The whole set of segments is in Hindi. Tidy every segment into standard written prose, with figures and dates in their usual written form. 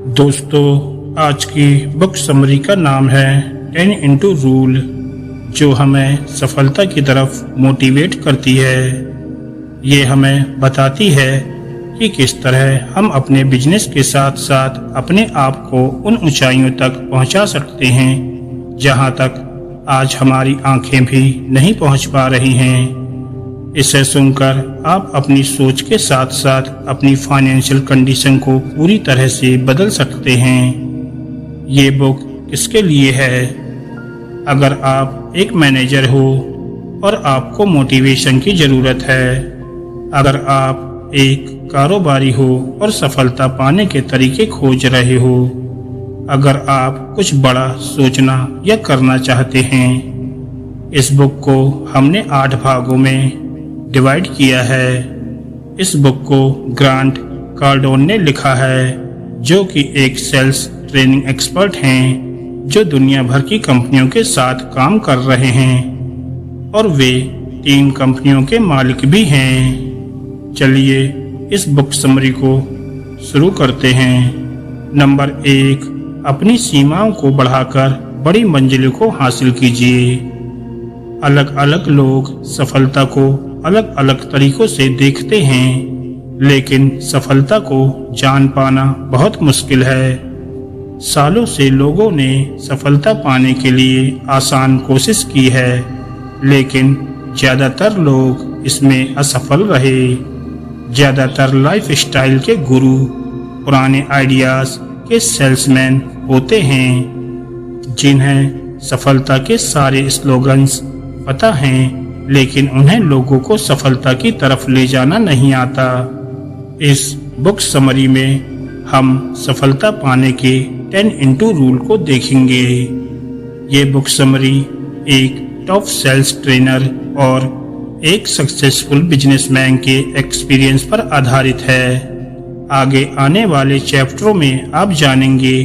दोस्तों, आज की बुक समरी का नाम है 10 इंटू रूल, जो हमें सफलता की तरफ मोटिवेट करती है। ये हमें बताती है कि किस तरह हम अपने बिजनेस के साथ साथ अपने आप को उन ऊंचाइयों तक पहुंचा सकते हैं जहां तक आज हमारी आंखें भी नहीं पहुंच पा रही हैं। इसे सुनकर आप अपनी सोच के साथ साथ अपनी फाइनेंशियल कंडीशन को पूरी तरह से बदल सकते हैं। ये बुक किसके लिए है? अगर आप एक मैनेजर हो और आपको मोटिवेशन की ज़रूरत है, अगर आप एक कारोबारी हो और सफलता पाने के तरीके खोज रहे हो, अगर आप कुछ बड़ा सोचना या करना चाहते हैं। इस बुक को हमने 8 भागों में डिवाइड किया है। इस बुक को ग्रांट कार्डोन ने लिखा है, जो कि एक सेल्स ट्रेनिंग एक्सपर्ट हैं जो दुनिया भर की कंपनियों के साथ काम कर रहे हैं और वे 3 कंपनियों के मालिक भी हैं। चलिए इस बुक समरी को शुरू करते हैं। नंबर 1, अपनी सीमाओं को बढ़ाकर बड़ी मंजिलों को हासिल कीजिए। अलग अलग लोग सफलता को अलग अलग तरीकों से देखते हैं, लेकिन सफलता को जान पाना बहुत मुश्किल है। सालों से लोगों ने सफलता पाने के लिए आसान कोशिश की है, लेकिन ज़्यादातर लोग इसमें असफल रहे। ज़्यादातर लाइफ स्टाइल के गुरु पुराने आइडियाज़ के सेल्समैन होते हैं, जिन्हें सफलता के सारे स्लोगन्स पता हैं, लेकिन उन्हें लोगों को सफलता की तरफ ले जाना नहीं आता। इस बुक समरी में हम सफलता पाने के 10 इंटू रूल को देखेंगे। ये बुक समरी एक टॉप सेल्स ट्रेनर और एक सक्सेसफुल बिजनेसमैन के एक्सपीरियंस पर आधारित है। आगे आने वाले चैप्टरों में आप जानेंगे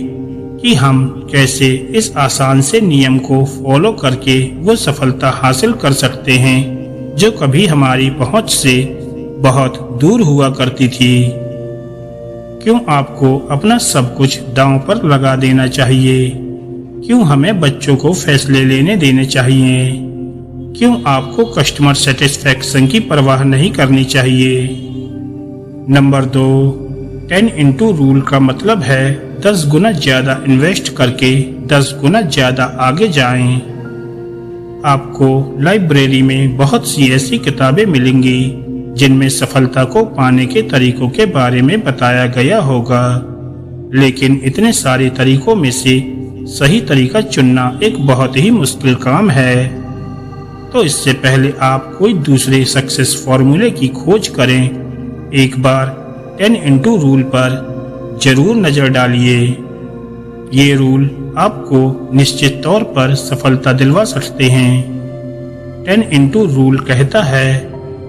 कि हम कैसे इस आसान से नियम को फॉलो करके वो सफलता हासिल कर सकते हैं जो कभी हमारी पहुंच से बहुत दूर हुआ करती थी। क्यों आपको अपना सब कुछ दांव पर लगा देना चाहिए? क्यों हमें बच्चों को फैसले लेने देने चाहिए? क्यों आपको कस्टमर सेटिस्फैक्शन की परवाह नहीं करनी चाहिए? नंबर 2, 10 इंटू रूल का मतलब है 10 गुना ज्यादा इन्वेस्ट करके 10 गुना ज्यादा आगे जाएं। आपको लाइब्रेरी में बहुत सी ऐसी किताबें मिलेंगी जिनमें सफलता को पाने के तरीकों के बारे में बताया गया होगा, लेकिन इतने सारे तरीकों में से सही तरीका चुनना एक बहुत ही मुश्किल काम है। तो इससे पहले आप कोई दूसरे सक्सेस फॉर्मूले की खोज करें। एक बार 10 इंटू रूल पर जरूर नजर डालिए। ये रूल आपको निश्चित तौर पर सफलता दिलवा सकते हैं। 10 इंटू रूल कहता है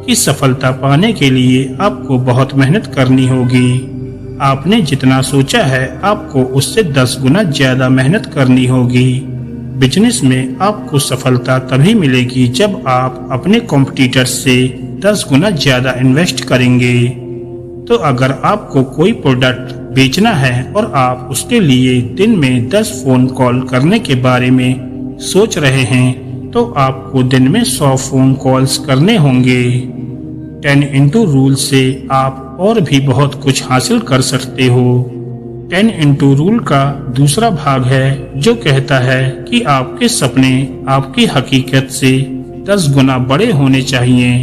कि सफलता पाने के लिए आपको बहुत मेहनत करनी होगी। आपने जितना सोचा है आपको उससे 10 गुना ज्यादा मेहनत करनी होगी। बिजनेस में आपको सफलता तभी मिलेगी जब आप अपने कॉम्पिटिटर्स से 10 गुना ज्यादा इन्वेस्ट करेंगे। तो अगर आपको कोई प्रोडक्ट बेचना है और आप उसके लिए दिन में 10 फोन कॉल करने के बारे में सोच रहे हैं, तो आपको दिन में 100 फोन कॉल्स करने होंगे। 10 इंटू रूल से आप और भी बहुत कुछ हासिल कर सकते हो। 10 इंटू रूल का दूसरा भाग है जो कहता है कि आपके सपने आपकी हकीकत से 10 गुना बड़े होने चाहिए।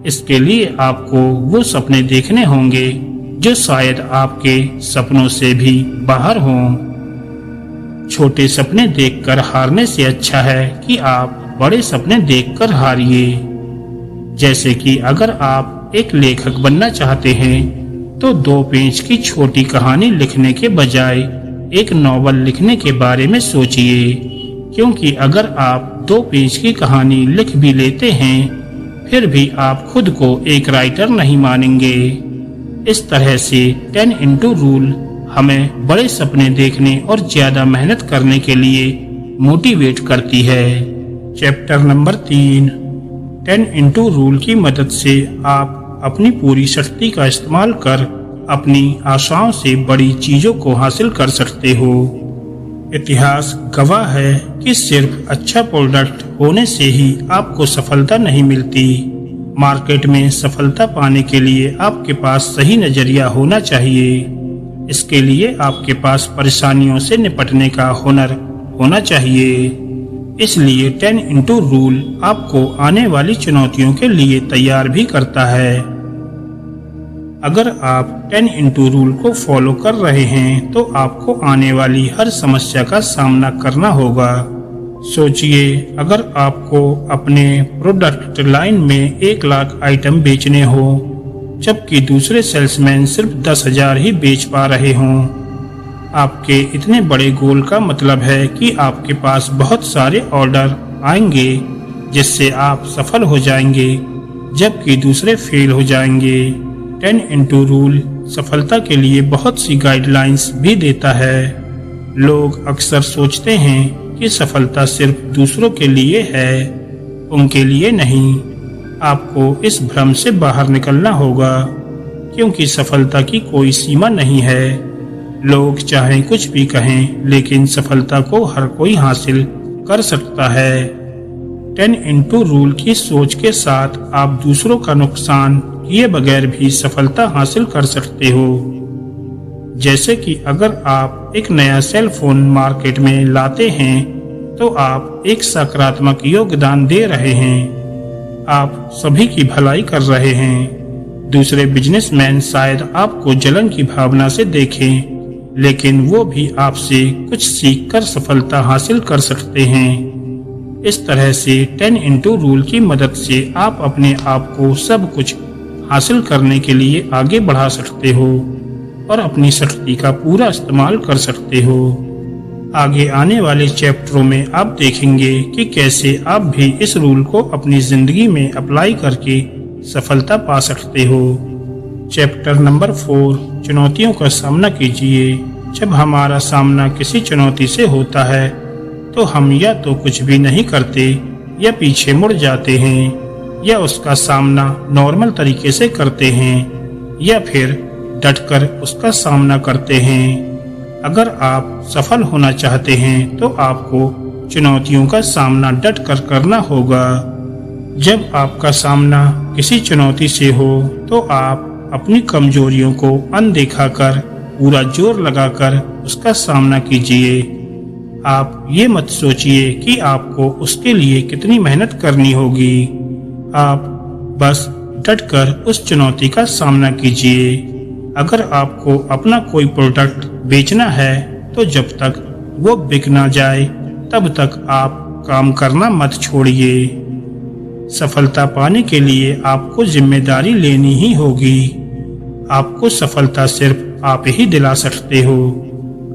इसके लिए आपको वो सपने देखने होंगे जो शायद आपके सपनों से भी बाहर हों। छोटे सपने देखकर हारने से अच्छा है कि आप बड़े सपने देखकर हारिए। जैसे कि अगर आप एक लेखक बनना चाहते हैं, तो 2 पेज की छोटी कहानी लिखने के बजाय एक नॉवल लिखने के बारे में सोचिए, क्योंकि अगर आप 2 पेज की कहानी लिख भी लेते हैं, फिर भी आप खुद को एक राइटर नहीं मानेंगे। इस तरह से 10 इंटू रूल हमें बड़े सपने देखने और ज्यादा मेहनत करने के लिए मोटिवेट करती है। चैप्टर नंबर 3, 10 इंटू रूल की मदद से आप अपनी पूरी शक्ति का इस्तेमाल कर अपनी आशाओं से बड़ी चीजों को हासिल कर सकते हो। इतिहास गवाह है कि सिर्फ अच्छा प्रोडक्ट होने से ही आपको सफलता नहीं मिलती। मार्केट में सफलता पाने के लिए आपके पास सही नजरिया होना चाहिए। इसके लिए आपके पास परेशानियों से निपटने का हुनर होना चाहिए। इसलिए 10x रूल आपको आने वाली चुनौतियों के लिए तैयार भी करता है। अगर आप 10x रूल को फॉलो कर रहे हैं तो आपको आने वाली हर समस्या का सामना करना होगा। सोचिए, अगर आपको अपने प्रोडक्ट लाइन में 1 लाख आइटम बेचने हो, जबकि दूसरे सेल्समैन सिर्फ 10,000 ही बेच पा रहे हों। आपके इतने बड़े गोल का मतलब है कि आपके पास बहुत सारे ऑर्डर आएंगे जिससे आप सफल हो जाएंगे, जबकि दूसरे फेल हो जाएंगे। 10x रूल सफलता के लिए बहुत सी गाइडलाइंस भी देता है। लोग अक्सर सोचते हैं कि सफलता सिर्फ दूसरों के लिए है, उनके लिए नहीं। आपको इस भ्रम से बाहर निकलना होगा, क्योंकि सफलता की कोई सीमा नहीं है। लोग चाहे कुछ भी कहें, लेकिन सफलता को हर कोई हासिल कर सकता है। 10x रूल की सोच के साथ आप दूसरों का नुकसान किए बगैर भी सफलता हासिल कर सकते हो। जैसे कि अगर आप एक नया सेल फोन मार्केट में लाते हैं तो आप एक सकारात्मक योगदान दे रहे हैं। आप सभी की भलाई कर रहे हैं। दूसरे बिजनेसमैन शायद आपको जलन की भावना से देखें, लेकिन वो भी आपसे कुछ सीख कर सफलता हासिल कर सकते हैं। इस तरह से 10x रूल की मदद से आप अपने आप को सब कुछ हासिल करने के लिए आगे बढ़ा सकते हो और अपनी शक्ति का पूरा इस्तेमाल कर सकते हो। आगे आने वाले चैप्टरों में आप देखेंगे कि कैसे आप भी इस रूल को अपनी जिंदगी में अप्लाई करके सफलता पा सकते हो। चैप्टर नंबर 4, चुनौतियों का सामना कीजिए। जब हमारा सामना किसी चुनौती से होता है तो हम या तो कुछ भी नहीं करते या पीछे मुड़ जाते हैं, या उसका सामना नॉर्मल तरीके से करते हैं, या फिर डटकर उसका सामना करते हैं। अगर आप सफल होना चाहते हैं तो आपको चुनौतियों का सामना डटकर करना होगा। जब आपका सामना किसी चुनौती से हो तो आप अपनी कमजोरियों को अनदेखा कर पूरा जोर लगाकर उसका सामना कीजिए। आप ये मत सोचिए कि आपको उसके लिए कितनी मेहनत करनी होगी। आप बस डटकर उस चुनौती का सामना कीजिए। अगर आपको अपना कोई प्रोडक्ट बेचना है तो जब तक वो बिक ना जाए तब तक आप काम करना मत छोड़िए। सफलता पाने के लिए आपको जिम्मेदारी लेनी ही होगी। आपको सफलता सिर्फ आप ही दिला सकते हो।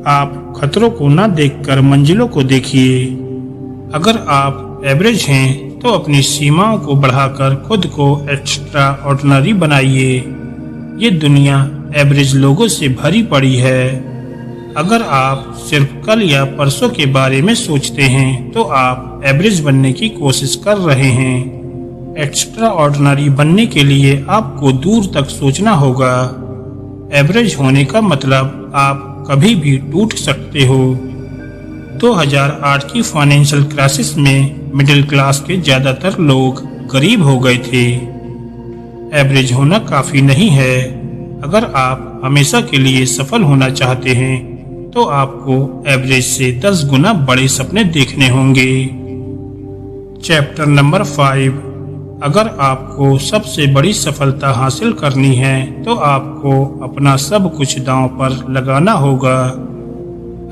आप खतरों को ना देखकर मंजिलों को देखिए। अगर आप एवरेज हैं तो अपनी सीमाओं को बढ़ाकर खुद को एक्स्ट्रा ऑर्डिनरी बनाइए। ये दुनिया एवरेज लोगों से भरी पड़ी है। अगर आप सिर्फ कल या परसों के बारे में सोचते हैं तो आप एवरेज बनने की कोशिश कर रहे हैं। एक्स्ट्रा ऑर्डिनरी बनने के लिए आपको दूर तक सोचना होगा। एवरेज होने का मतलब आप कभी भी टूट सकते हो। 2008 की फाइनेंशियल क्राइसिस में मिडिल क्लास के ज्यादातर लोग गरीब हो गए थे। एवरेज होना काफी नहीं है। अगर आप हमेशा के लिए सफल होना चाहते हैं तो आपको एवरेज से 10 गुना बड़े सपने देखने होंगे। चैप्टर नंबर 5, अगर आपको सबसे बड़ी सफलता हासिल करनी है तो आपको अपना सब कुछ दांव पर लगाना होगा।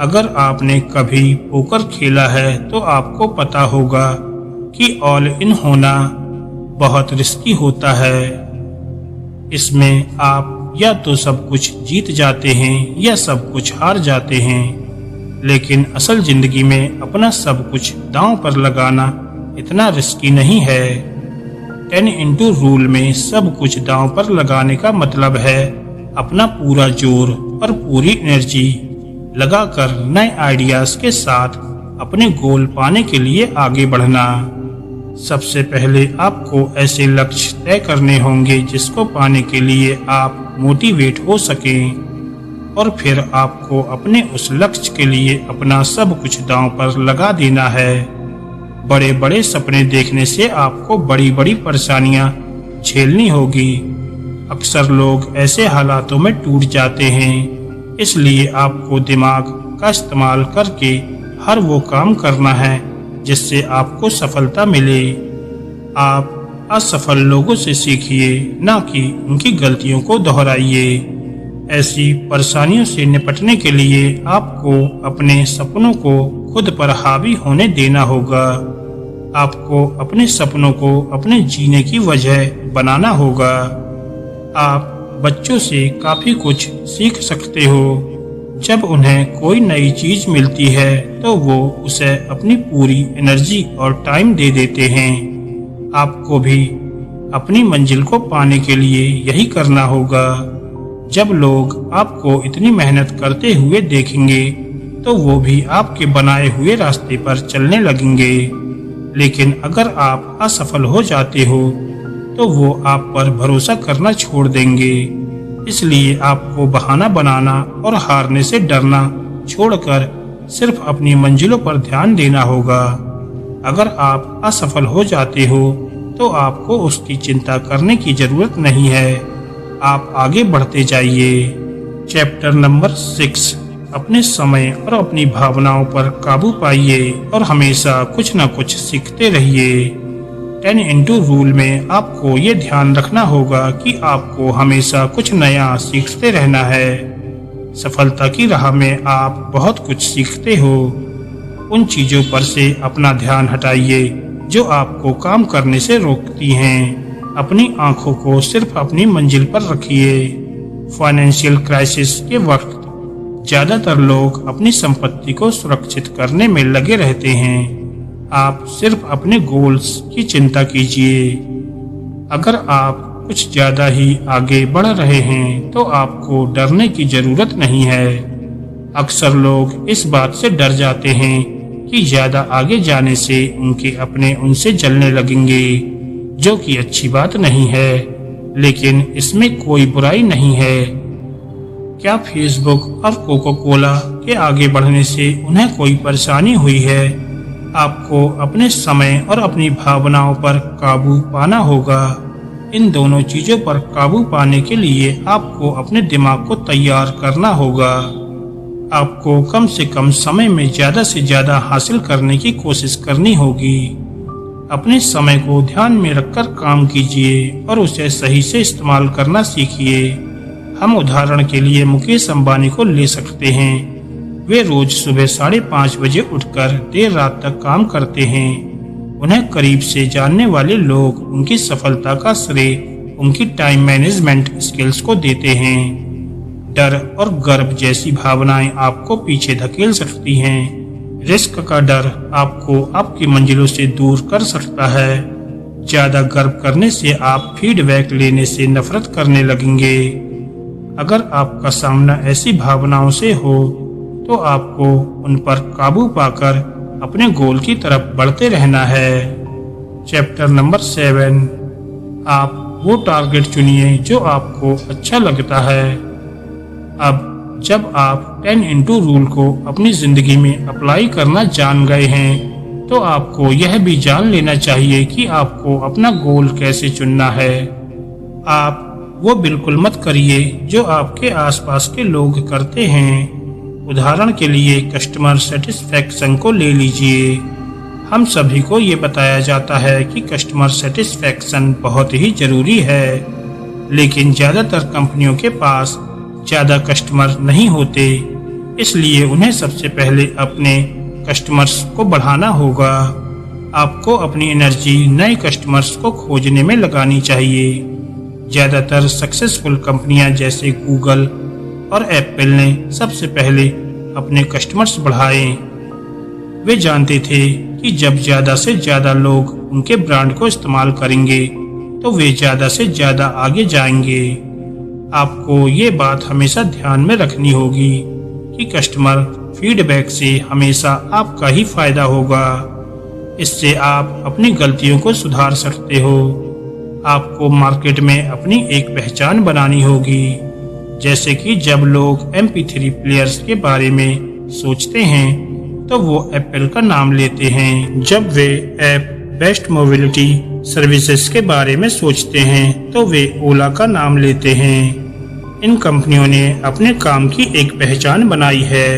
अगर आपने कभी पोकर खेला है तो आपको पता होगा कि ऑल इन होना बहुत रिस्की होता है। इसमें आप या तो सब कुछ जीत जाते हैं या सब कुछ हार जाते हैं, लेकिन असल जिंदगी में अपना सब कुछ दांव पर लगाना इतना रिस्की नहीं है। 10x रूल में सब कुछ दांव पर लगाने का मतलब है अपना पूरा जोर और पूरी एनर्जी लगाकर नए आइडियाज के साथ अपने गोल पाने के लिए आगे बढ़ना। सबसे पहले आपको ऐसे लक्ष्य तय करने होंगे जिसको पाने के लिए आप मोटिवेट हो सकें और फिर आपको अपने उस लक्ष्य के लिए अपना सब कुछ दांव पर लगा देना है। बड़े बड़े सपने देखने से आपको बड़ी बड़ी परेशानियां झेलनी होगी। अक्सर लोग ऐसे हालातों में टूट जाते हैं, इसलिए आपको दिमाग का इस्तेमाल करके हर वो काम करना है जिससे आपको सफलता मिले। आप असफल लोगों से सीखिए, ना कि उनकी गलतियों को दोहराइए। ऐसी परेशानियों से निपटने के लिए आपको अपने सपनों को खुद पर हावी होने देना होगा। आपको अपने सपनों को अपने जीने की वजह बनाना होगा। आप बच्चों से काफी कुछ सीख सकते हो। जब उन्हें कोई नई चीज मिलती है तो वो उसे अपनी पूरी एनर्जी और टाइम दे देते हैं। आपको भी अपनी मंजिल को पाने के लिए यही करना होगा। जब लोग आपको इतनी मेहनत करते हुए देखेंगे तो वो भी आपके बनाए हुए रास्ते पर चलने लगेंगे। लेकिन अगर आप असफल हो जाते हो तो वो आप पर भरोसा करना छोड़ देंगे। इसलिए आपको बहाना बनाना और हारने से डरना छोड़कर सिर्फ अपनी मंजिलों पर ध्यान देना होगा। अगर आप असफल हो जाते हो तो आपको उसकी चिंता करने की जरूरत नहीं है। आप आगे बढ़ते जाइए। चैप्टर नंबर 6, अपने समय और अपनी भावनाओं पर काबू पाइए और हमेशा कुछ न कुछ सीखते रहिए। 10x रूल में आपको ये ध्यान रखना होगा कि आपको हमेशा कुछ नया सीखते रहना है। सफलता की राह में आप बहुत कुछ सीखते हो। उन चीजों पर से अपना ध्यान हटाइए जो आपको काम करने से रोकती हैं। अपनी आंखों को सिर्फ अपनी मंजिल पर रखिए। फाइनेंशियल क्राइसिस के वक्त ज्यादातर लोग अपनी संपत्ति को सुरक्षित करने में लगे रहते हैं। आप सिर्फ अपने गोल्स की चिंता कीजिए। अगर आप कुछ ज्यादा ही आगे बढ़ रहे हैं तो आपको डरने की जरूरत नहीं है। अक्सर लोग इस बात से डर जाते हैं कि ज्यादा आगे जाने से उनके अपने उनसे जलने लगेंगे, जो कि अच्छी बात नहीं है, लेकिन इसमें कोई बुराई नहीं है। क्या फेसबुक और कोका कोला के आगे बढ़ने से उन्हें कोई परेशानी हुई है? आपको अपने समय और अपनी भावनाओं पर काबू पाना होगा। इन दोनों चीजों पर काबू पाने के लिए आपको अपने दिमाग को तैयार करना होगा। आपको कम से कम समय में ज्यादा से ज्यादा हासिल करने की कोशिश करनी होगी। अपने समय को ध्यान में रखकर काम कीजिए और उसे सही से इस्तेमाल करना सीखिए। हम उदाहरण के लिए मुकेश अंबानी को ले सकते हैं। वे रोज सुबह 5:30 बजे उठकर देर रात तक काम करते हैं। उन्हें करीब से जानने वाले लोग उनकी सफलता का श्रेय उनकी टाइम मैनेजमेंट स्किल्स को देते हैं। डर और गर्व जैसी भावनाएं आपको पीछे धकेल सकती हैं। रिस्क का डर आपको आपकी मंजिलों से दूर कर सकता है। ज्यादा गर्व करने से आप फीडबैक लेने से नफरत करने लगेंगे। अगर आपका सामना ऐसी भावनाओं से हो तो आपको उन पर काबू पाकर अपने गोल की तरफ बढ़ते रहना है। चैप्टर नंबर 7, आप वो टारगेट चुनिए जो आपको अच्छा लगता है। अब जब आप 10x रूल को अपनी जिंदगी में अप्लाई करना जान गए हैं तो आपको यह भी जान लेना चाहिए कि आपको अपना गोल कैसे चुनना है। आप वो बिल्कुल मत करिए जो आपके आसपास के लोग करते हैं। उदाहरण के लिए कस्टमर सेटिस्फैक्शन को ले लीजिए। हम सभी को ये बताया जाता है कि कस्टमर सेटिस्फैक्शन बहुत ही जरूरी है, लेकिन ज्यादातर कंपनियों के पास ज्यादा कस्टमर नहीं होते, इसलिए उन्हें सबसे पहले अपने कस्टमर्स को बढ़ाना होगा। आपको अपनी एनर्जी नए कस्टमर्स को खोजने में लगानी चाहिए। ज्यादातर सक्सेसफुल कंपनियां जैसे गूगल और एप्पल ने सबसे पहले अपने कस्टमर्स बढ़ाए। वे जानते थे कि जब ज्यादा से ज्यादा लोग उनके ब्रांड को इस्तेमाल करेंगे तो वे ज्यादा से ज्यादा आगे जाएंगे। आपको ये बात हमेशा ध्यान में रखनी होगी कि कस्टमर फीडबैक से हमेशा आपका ही फायदा होगा। इससे आप अपनी गलतियों को सुधार सकते हो। आपको मार्केट में अपनी एक पहचान बनानी होगी। जैसे कि जब लोग MP3 प्लेयर्स के बारे में सोचते हैं तो वो एप्पल का नाम लेते हैं। जब वे ऐप बेस्ट मोबिलिटी सर्विसेज के बारे में सोचते हैं तो वे ओला का नाम लेते हैं। इन कंपनियों ने अपने काम की एक पहचान बनाई है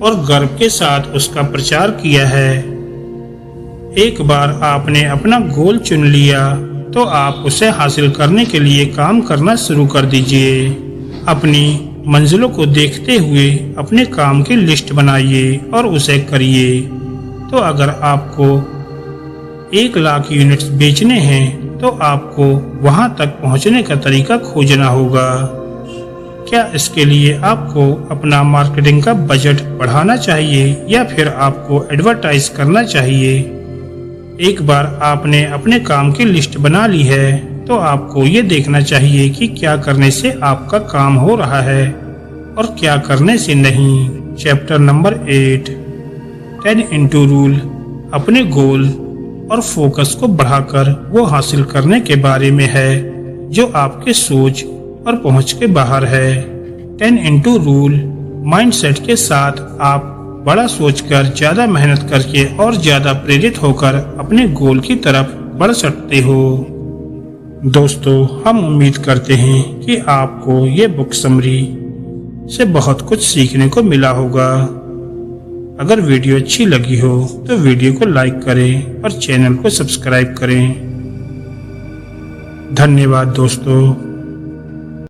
और गर्व के साथ उसका प्रचार किया है। एक बार आपने अपना गोल चुन लिया तो आप उसे हासिल करने के लिए काम करना शुरू कर दीजिए। अपनी मंजिलों को देखते हुए अपने काम की लिस्ट बनाइए और उसे करिए। तो अगर आपको 1 लाख यूनिट्स बेचने हैं तो आपको वहां तक पहुंचने का तरीका खोजना होगा। क्या इसके लिए आपको अपना मार्केटिंग का बजट बढ़ाना चाहिए या फिर आपको एडवर्टाइज करना चाहिए? एक बार आपने अपने काम की लिस्ट बना ली है तो आपको ये देखना चाहिए कि क्या करने से आपका काम हो रहा है और क्या करने से नहीं। चैप्टर नंबर 8 10x रूल अपने गोल और फोकस को बढ़ाकर वो हासिल करने के बारे में है जो आपके सोच और पहुंच के बाहर है। 10x रूल माइंडसेट के साथ आप बड़ा सोचकर ज्यादा मेहनत करके और ज्यादा प्रेरित होकर अपने गोल की तरफ बढ़ सकते हो। दोस्तों, हम उम्मीद करते हैं कि आपको ये बुक समरी से बहुत कुछ सीखने को मिला होगा। अगर वीडियो अच्छी लगी हो तो वीडियो को लाइक करें और चैनल को सब्सक्राइब करें। धन्यवाद दोस्तों।